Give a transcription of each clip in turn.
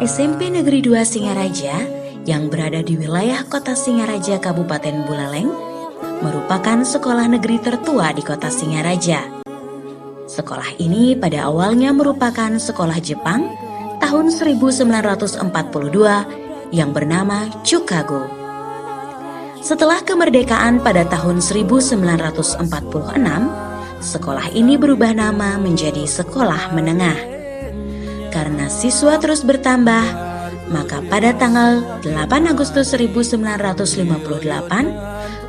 SMP Negeri 2 Singaraja yang berada di wilayah Kota Singaraja, Kabupaten Buleleng, merupakan sekolah negeri tertua di Kota Singaraja. Sekolah ini pada awalnya merupakan sekolah Jepang tahun 1942 yang bernama Chukago. Setelah kemerdekaan pada tahun 1946, sekolah ini berubah nama menjadi sekolah menengah. Karena siswa terus bertambah, maka pada tanggal 8 Agustus 1958,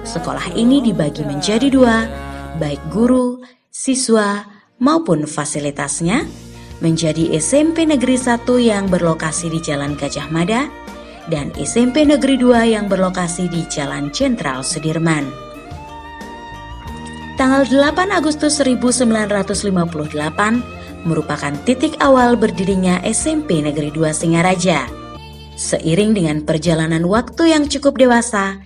sekolah ini dibagi menjadi dua, baik guru, siswa, maupun fasilitasnya, menjadi SMP Negeri 1 yang berlokasi di Jalan Gajah Mada dan SMP Negeri 2 yang berlokasi di Jalan Jenderal Sudirman. Tanggal 8 Agustus 1958 merupakan titik awal berdirinya SMP Negeri 2 Singaraja. Seiring dengan perjalanan waktu yang cukup dewasa,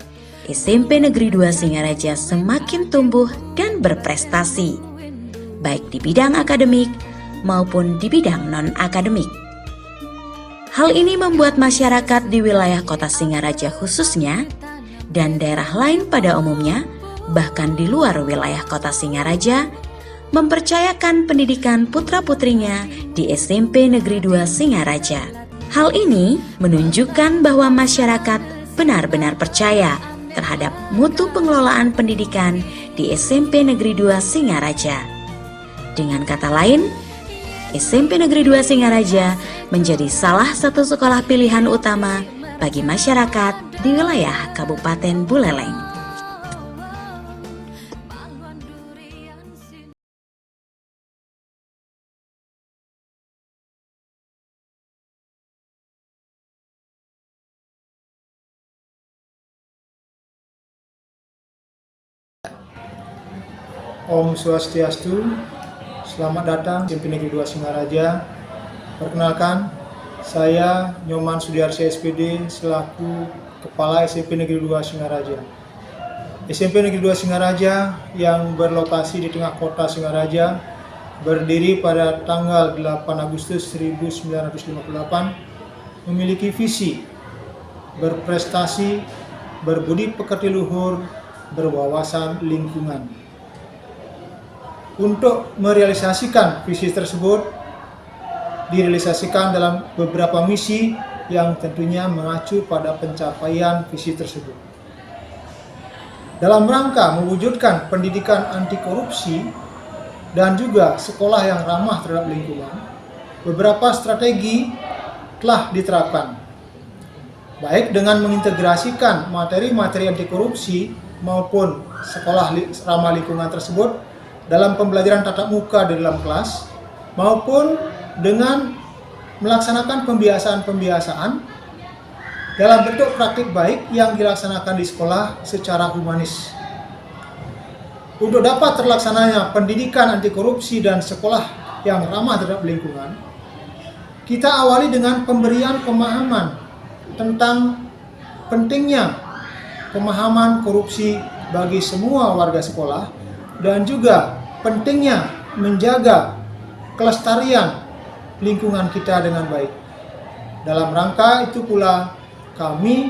SMP Negeri 2 Singaraja semakin tumbuh dan berprestasi, baik di bidang akademik maupun di bidang non-akademik. Hal ini membuat masyarakat di wilayah Kota Singaraja khususnya, dan daerah lain pada umumnya, bahkan di luar wilayah Kota Singaraja, mempercayakan pendidikan putra-putrinya di SMP Negeri 2 Singaraja. Hal ini menunjukkan bahwa masyarakat benar-benar percaya terhadap mutu pengelolaan pendidikan di SMP Negeri 2 Singaraja. Dengan kata lain, SMP Negeri 2 Singaraja menjadi salah satu sekolah pilihan utama bagi masyarakat di wilayah Kabupaten Buleleng. Om Swastiastu, selamat datang di SMP Negeri 2 Singaraja. Perkenalkan, saya Nyoman Sudiarsyah SPD selaku Kepala SMP Negeri 2 Singaraja. SMP Negeri 2 Singaraja yang berlokasi di tengah kota Singaraja berdiri pada tanggal 8 Agustus 1958, memiliki visi berprestasi, berbudi pekerti luhur, berwawasan lingkungan. Untuk merealisasikan visi tersebut, direalisasikan dalam beberapa misi yang tentunya mengacu pada pencapaian visi tersebut. Dalam rangka mewujudkan pendidikan anti korupsi dan juga sekolah yang ramah terhadap lingkungan, beberapa strategi telah diterapkan, baik dengan mengintegrasikan materi-materi anti korupsi maupun sekolah ramah lingkungan tersebut dalam pembelajaran tatap muka di dalam kelas, maupun dengan melaksanakan pembiasaan-pembiasaan dalam bentuk praktik baik yang dilaksanakan di sekolah secara humanis. Untuk dapat terlaksananya pendidikan anti korupsi dan sekolah yang ramah terhadap lingkungan, kita awali dengan pemberian pemahaman tentang pentingnya pemahaman korupsi bagi semua warga sekolah, dan juga pentingnya menjaga kelestarian lingkungan kita dengan baik. Dalam rangka itu pula kami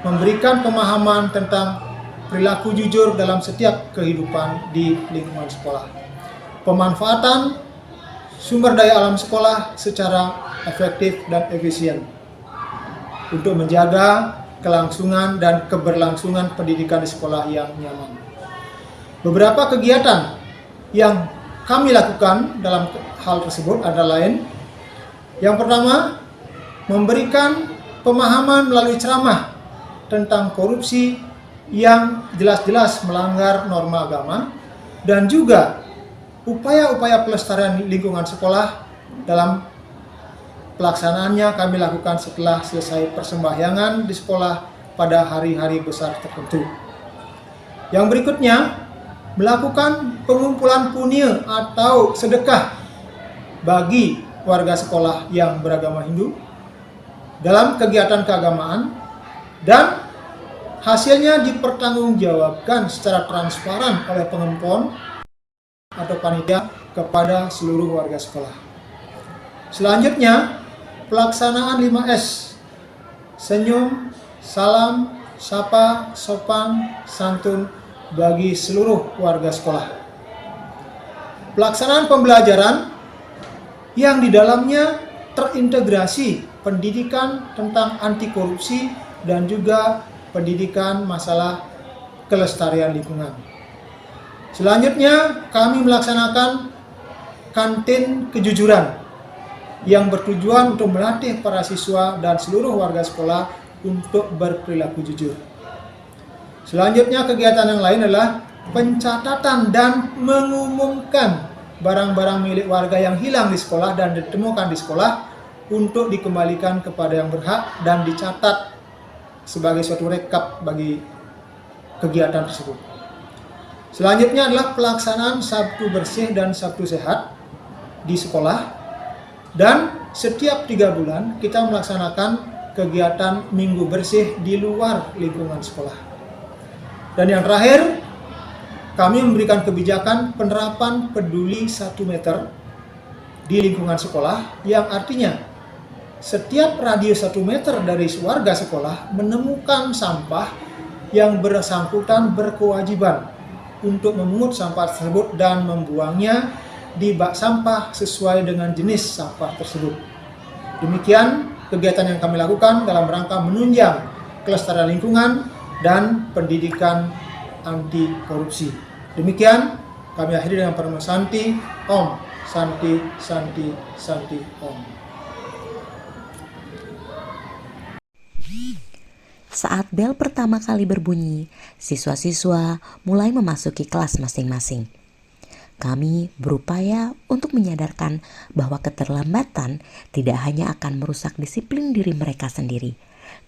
memberikan pemahaman tentang perilaku jujur dalam setiap kehidupan di lingkungan sekolah. Pemanfaatan sumber daya alam sekolah secara efektif dan efisien untuk menjaga kelangsungan dan keberlangsungan pendidikan di sekolah yang nyaman. Beberapa kegiatan yang kami lakukan dalam hal tersebut adalah lain. Yang pertama, memberikan pemahaman melalui ceramah tentang korupsi yang jelas-jelas melanggar norma agama, dan juga upaya-upaya pelestarian lingkungan sekolah dalam pelaksanaannya kami lakukan setelah selesai persembahyangan di sekolah pada hari-hari besar tertentu. Yang berikutnya, melakukan pengumpulan punya atau sedekah bagi warga sekolah yang beragama Hindu dalam kegiatan keagamaan, dan hasilnya dipertanggungjawabkan secara transparan oleh pengempon atau panitia kepada seluruh warga sekolah. Selanjutnya, pelaksanaan 5S. Senyum, salam, sapa, sopan, santun bagi seluruh warga sekolah. Pelaksanaan pembelajaran yang di dalamnya terintegrasi pendidikan tentang anti korupsi dan juga pendidikan masalah kelestarian lingkungan. Selanjutnya, kami melaksanakan kantin kejujuran yang bertujuan untuk melatih para siswa dan seluruh warga sekolah untuk berperilaku jujur. Selanjutnya, kegiatan yang lain adalah pencatatan dan mengumumkan barang-barang milik warga yang hilang di sekolah dan ditemukan di sekolah untuk dikembalikan kepada yang berhak dan dicatat sebagai suatu rekap bagi kegiatan tersebut. Selanjutnya adalah pelaksanaan Sabtu bersih dan Sabtu sehat di sekolah, dan setiap 3 bulan kita melaksanakan kegiatan minggu bersih di luar lingkungan sekolah. Dan yang terakhir, kami memberikan kebijakan penerapan peduli 1 meter di lingkungan sekolah, yang artinya setiap radius 1 meter dari warga sekolah menemukan sampah, yang bersangkutan berkewajiban untuk memungut sampah tersebut dan membuangnya di bak sampah sesuai dengan jenis sampah tersebut. Demikian kegiatan yang kami lakukan dalam rangka menunjang kelestarian lingkungan dan pendidikan anti korupsi. Demikian kami akhiri dengan Parama Santi, Om Santi Santi Santi Om. Saat bel pertama kali berbunyi, siswa-siswa mulai memasuki kelas masing-masing. Kami berupaya untuk menyadarkan bahwa keterlambatan tidak hanya akan merusak disiplin diri mereka sendiri,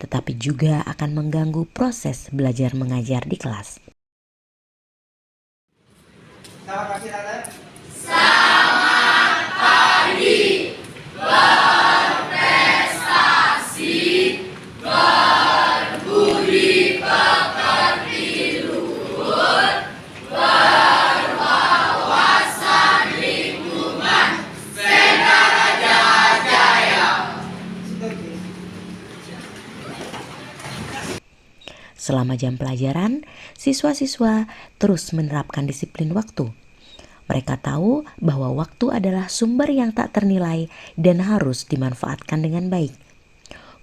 tetapi juga akan mengganggu proses belajar mengajar di kelas. Selamat pagi, Tante. Selama jam pelajaran, siswa-siswa terus menerapkan disiplin waktu. Mereka tahu bahwa waktu adalah sumber yang tak ternilai dan harus dimanfaatkan dengan baik.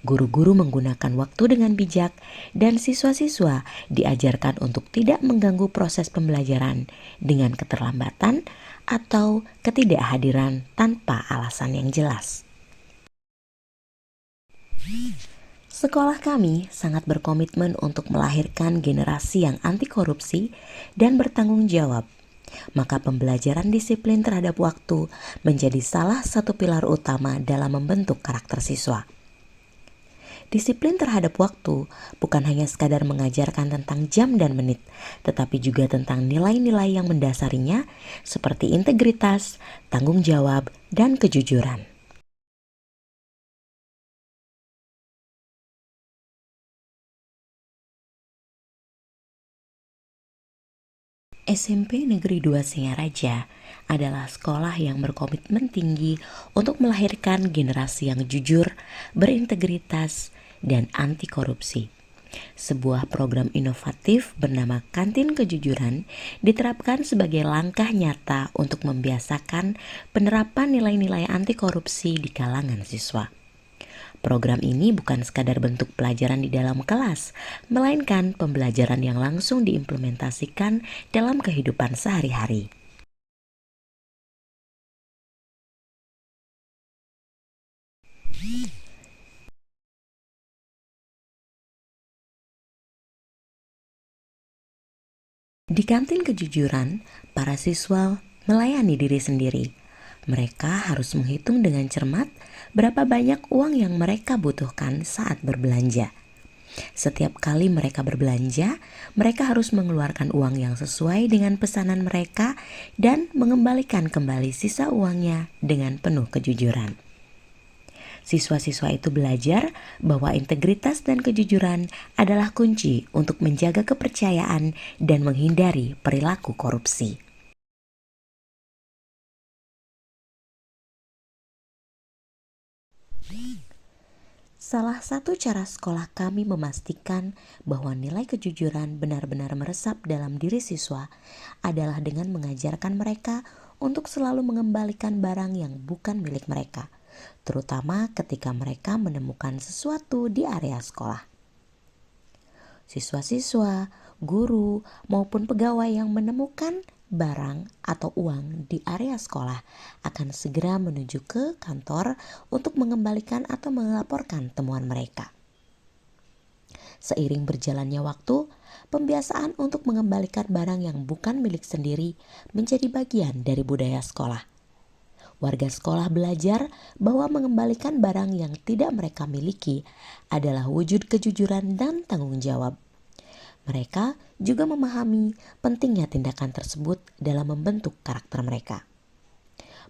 Guru-guru menggunakan waktu dengan bijak dan siswa-siswa diajarkan untuk tidak mengganggu proses pembelajaran dengan keterlambatan atau ketidakhadiran tanpa alasan yang jelas. Sekolah kami sangat berkomitmen untuk melahirkan generasi yang anti korupsi dan bertanggung jawab. Maka pembelajaran disiplin terhadap waktu menjadi salah satu pilar utama dalam membentuk karakter siswa. Disiplin terhadap waktu bukan hanya sekadar mengajarkan tentang jam dan menit, tetapi juga tentang nilai-nilai yang mendasarinya seperti integritas, tanggung jawab, dan kejujuran. SMP Negeri 2 Singaraja adalah sekolah yang berkomitmen tinggi untuk melahirkan generasi yang jujur, berintegritas, dan anti korupsi. Sebuah program inovatif bernama Kantin Kejujuran diterapkan sebagai langkah nyata untuk membiasakan penerapan nilai-nilai anti korupsi di kalangan siswa. Program ini bukan sekadar bentuk pelajaran di dalam kelas, melainkan pembelajaran yang langsung diimplementasikan dalam kehidupan sehari-hari. Di Kantin Kejujuran, para siswa melayani diri sendiri. Mereka harus menghitung dengan cermat berapa banyak uang yang mereka butuhkan saat berbelanja. Setiap kali mereka berbelanja, mereka harus mengeluarkan uang yang sesuai dengan pesanan mereka dan mengembalikan kembali sisa uangnya dengan penuh kejujuran. Siswa-siswa itu belajar bahwa integritas dan kejujuran adalah kunci untuk menjaga kepercayaan dan menghindari perilaku korupsi. Salah satu cara sekolah kami memastikan bahwa nilai kejujuran benar-benar meresap dalam diri siswa adalah dengan mengajarkan mereka untuk selalu mengembalikan barang yang bukan milik mereka, terutama ketika mereka menemukan sesuatu di area sekolah. Siswa-siswa, guru, maupun pegawai yang menemukan barang atau uang di area sekolah akan segera menuju ke kantor untuk mengembalikan atau melaporkan temuan mereka. Seiring berjalannya waktu, pembiasaan untuk mengembalikan barang yang bukan milik sendiri menjadi bagian dari budaya sekolah. Warga sekolah belajar bahwa mengembalikan barang yang tidak mereka miliki adalah wujud kejujuran dan tanggung jawab. Mereka juga memahami pentingnya tindakan tersebut dalam membentuk karakter mereka.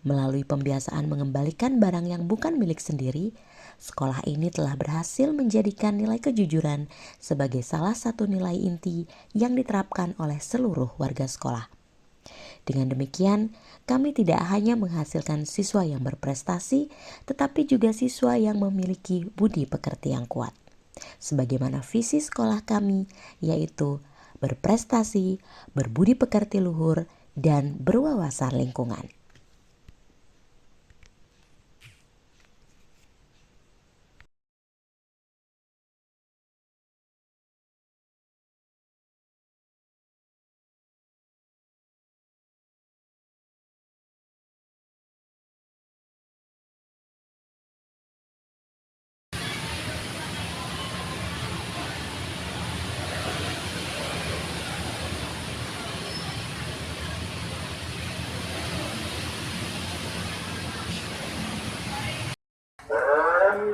Melalui pembiasaan mengembalikan barang yang bukan milik sendiri, sekolah ini telah berhasil menjadikan nilai kejujuran sebagai salah satu nilai inti yang diterapkan oleh seluruh warga sekolah. Dengan demikian, kami tidak hanya menghasilkan siswa yang berprestasi, tetapi juga siswa yang memiliki budi pekerti yang kuat. Sebagaimana visi sekolah kami, yaitu berprestasi, berbudi pekerti luhur, dan berwawasan lingkungan.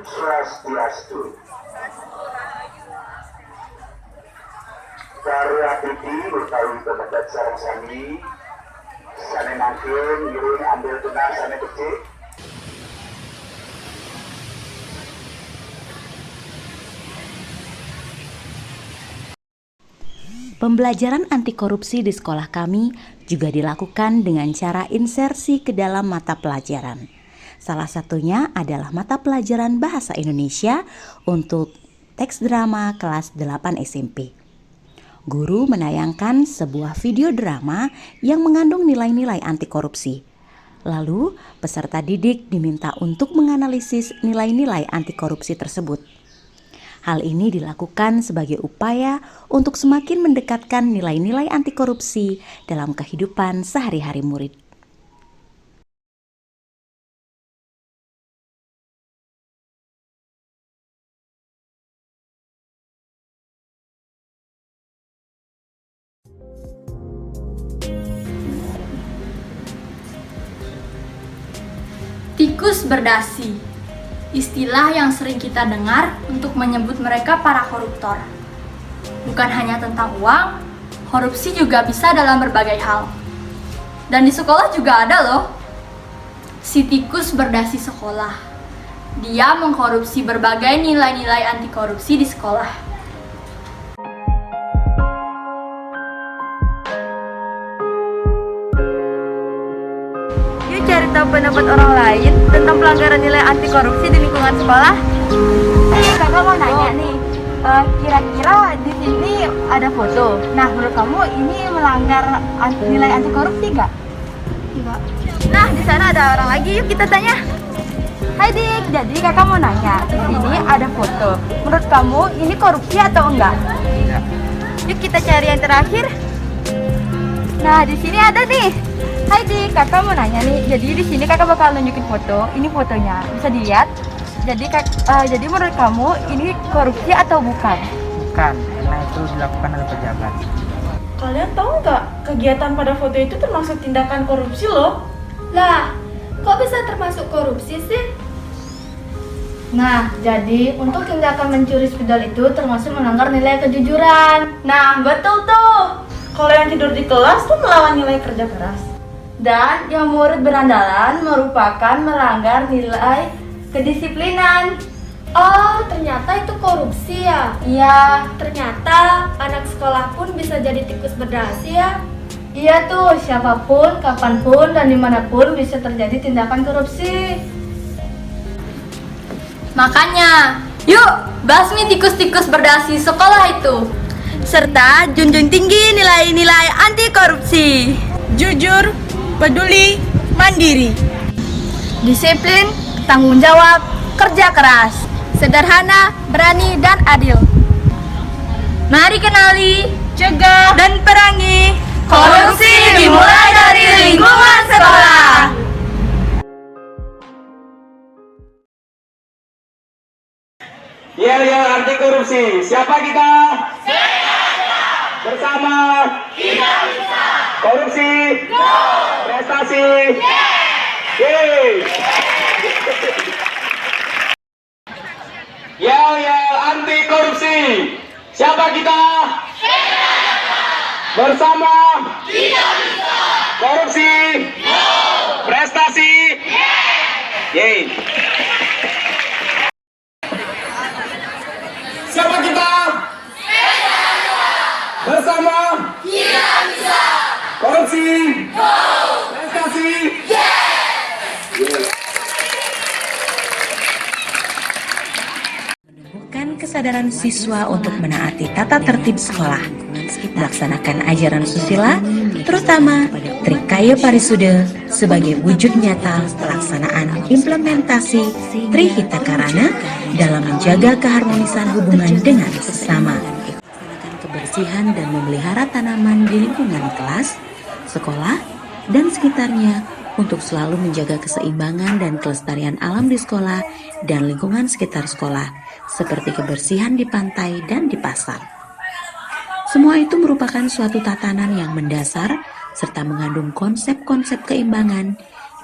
Swastiastu. Karya Titi utawi pemedat sareng sami sane mangkin ngiring ambil benar sane kecil. Pembelajaran anti korupsi di sekolah kami juga dilakukan dengan cara insersi ke dalam mata pelajaran. Salah satunya adalah mata pelajaran Bahasa Indonesia untuk teks drama kelas 8 SMP. Guru menayangkan sebuah video drama yang mengandung nilai-nilai anti korupsi. Lalu, peserta didik diminta untuk menganalisis nilai-nilai anti korupsi tersebut. Hal ini dilakukan sebagai upaya untuk semakin mendekatkan nilai-nilai anti korupsi dalam kehidupan sehari-hari murid. Tikus berdasi, istilah yang sering kita dengar untuk menyebut mereka para koruptor. Bukan hanya tentang uang, korupsi juga bisa dalam berbagai hal. Dan di sekolah juga ada loh. Si tikus berdasi sekolah. Dia mengkorupsi berbagai nilai-nilai anti korupsi di sekolah. Cari tahu pendapat orang lain tentang pelanggaran nilai anti korupsi di lingkungan sekolah. Kakak mau nanya nih, kira-kira di sini ada foto. Nah, menurut kamu ini melanggar nilai anti korupsi nggak? Enggak. Nah, di sana ada orang lagi, yuk kita tanya. Hai Dik, jadi kakak mau nanya, di sini ada foto. Menurut kamu ini korupsi atau enggak? Enggak. Yuk kita cari yang terakhir. Nah, di sini ada nih. Hai Dik, kakak mau nanya nih. Jadi di sini kakak bakal nunjukin foto. Ini fotonya, bisa dilihat. Jadi menurut kamu ini korupsi atau bukan? Bukan, karena itu dilakukan oleh pejabat. Kalian tahu nggak, kegiatan pada foto itu termasuk tindakan korupsi loh. Lah, kok bisa termasuk korupsi sih? Nah, jadi untuk tindakan mencuri spidol itu termasuk melanggar nilai kejujuran. Nah, betul tuh. Kalau yang tidur di kelas tuh melawan nilai kerja keras. Dan yang murid berandalan merupakan melanggar nilai kedisiplinan. Oh, ternyata itu korupsi ya? Iya. Ternyata anak sekolah pun bisa jadi tikus berdasi ya? Iya tuh, siapapun, kapanpun, dan dimanapun bisa terjadi tindakan korupsi. Makanya, Yuk, basmi tikus-tikus berdasi sekolah itu. Serta junjung tinggi nilai-nilai anti korupsi. Jujur, peduli, mandiri. Disiplin, tanggung jawab, kerja keras. Sederhana, berani, dan adil. Mari kenali, Cegah Dan perangi korupsi dimulai dari lingkungan sekolah. Yel anti korupsi. Siapa kita? Bersama. Kita bisa. Korupsi. No. Prestasi. Yeay. Yel anti korupsi. Siapa kita? Bersama. Kita bisa. Korupsi. No. Prestasi. Yeay. Siapa kita? Bersama. Kita bisa. Korupsi. No. Prestasi. Menumbuhkan kesadaran siswa untuk menaati tata tertib sekolah, melaksanakan ajaran susila, terutama Trikaya Parisude sebagai wujud nyata pelaksanaan implementasi Trihitakarana dalam menjaga keharmonisan hubungan dengan sesama. Kebersihan dan memelihara tanaman di lingkungan kelas, sekolah, dan sekitarnya untuk selalu menjaga keseimbangan dan kelestarian alam di sekolah dan lingkungan sekitar sekolah, seperti kebersihan di pantai dan di pasar. Semua itu merupakan suatu tatanan yang mendasar serta mengandung konsep-konsep keimbangan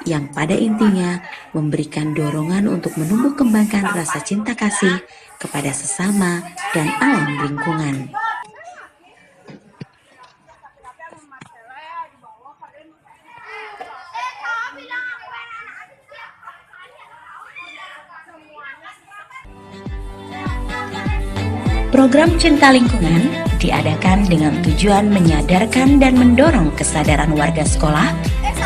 yang pada intinya memberikan dorongan untuk menumbuh kembangkan rasa cinta kasih kepada sesama dan alam lingkungan. Program Cinta Lingkungan diadakan dengan tujuan menyadarkan dan mendorong kesadaran warga sekolah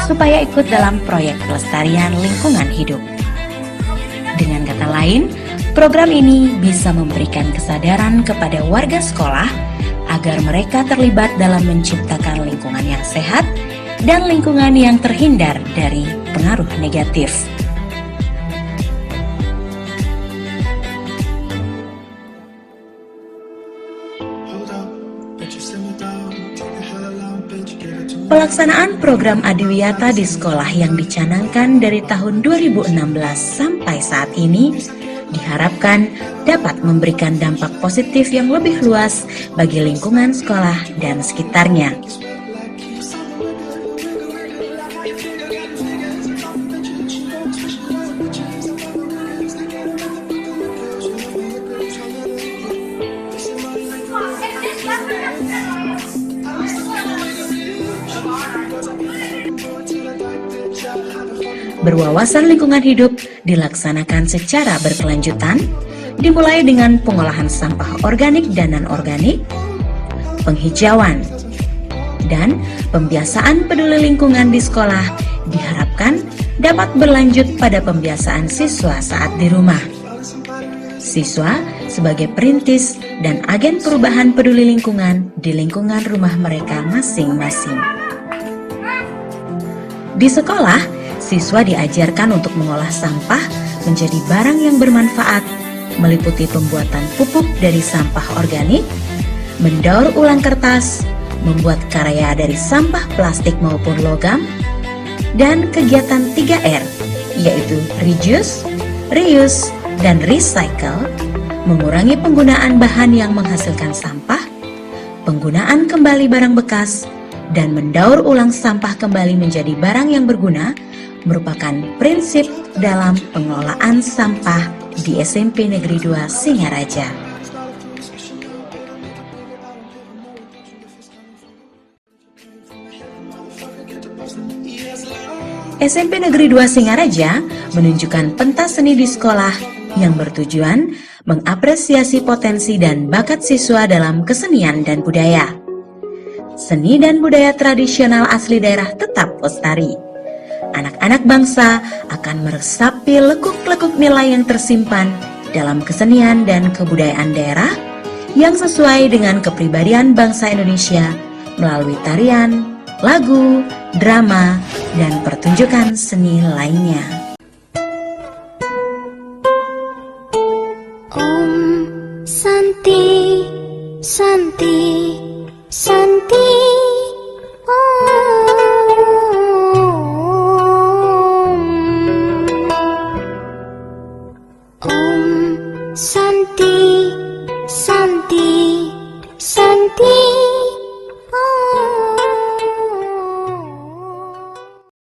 supaya ikut dalam proyek pelestarian lingkungan hidup. Dengan kata lain, program ini bisa memberikan kesadaran kepada warga sekolah agar mereka terlibat dalam menciptakan lingkungan yang sehat dan lingkungan yang terhindar dari pengaruh negatif. Pelaksanaan program Adiwiyata di sekolah yang dicanangkan dari tahun 2016 sampai saat ini diharapkan dapat memberikan dampak positif yang lebih luas bagi lingkungan sekolah dan sekitarnya. Berwawasan lingkungan hidup dilaksanakan secara berkelanjutan, dimulai dengan pengolahan sampah organik dan non-organik, penghijauan, dan pembiasaan peduli lingkungan di sekolah diharapkan dapat berlanjut pada pembiasaan siswa saat di rumah. Siswa sebagai perintis dan agen perubahan peduli lingkungan di lingkungan rumah mereka masing-masing. Di sekolah, siswa diajarkan untuk mengolah sampah menjadi barang yang bermanfaat, meliputi pembuatan pupuk dari sampah organik, mendaur ulang kertas, membuat karya dari sampah plastik maupun logam, dan kegiatan 3R, yaitu reduce, reuse, dan recycle, mengurangi penggunaan bahan yang menghasilkan sampah, penggunaan kembali barang bekas, dan mendaur ulang sampah kembali menjadi barang yang berguna merupakan prinsip dalam pengelolaan sampah di SMP Negeri 2 Singaraja. SMP Negeri 2 Singaraja menunjukkan pentas seni di sekolah yang bertujuan mengapresiasi potensi dan bakat siswa dalam kesenian dan budaya. Seni dan budaya tradisional asli daerah tetap lestari. Anak-anak bangsa akan meresapi lekuk-lekuk nilai yang tersimpan dalam kesenian dan kebudayaan daerah yang sesuai dengan kepribadian bangsa Indonesia melalui tarian, lagu, drama, dan pertunjukan seni lainnya.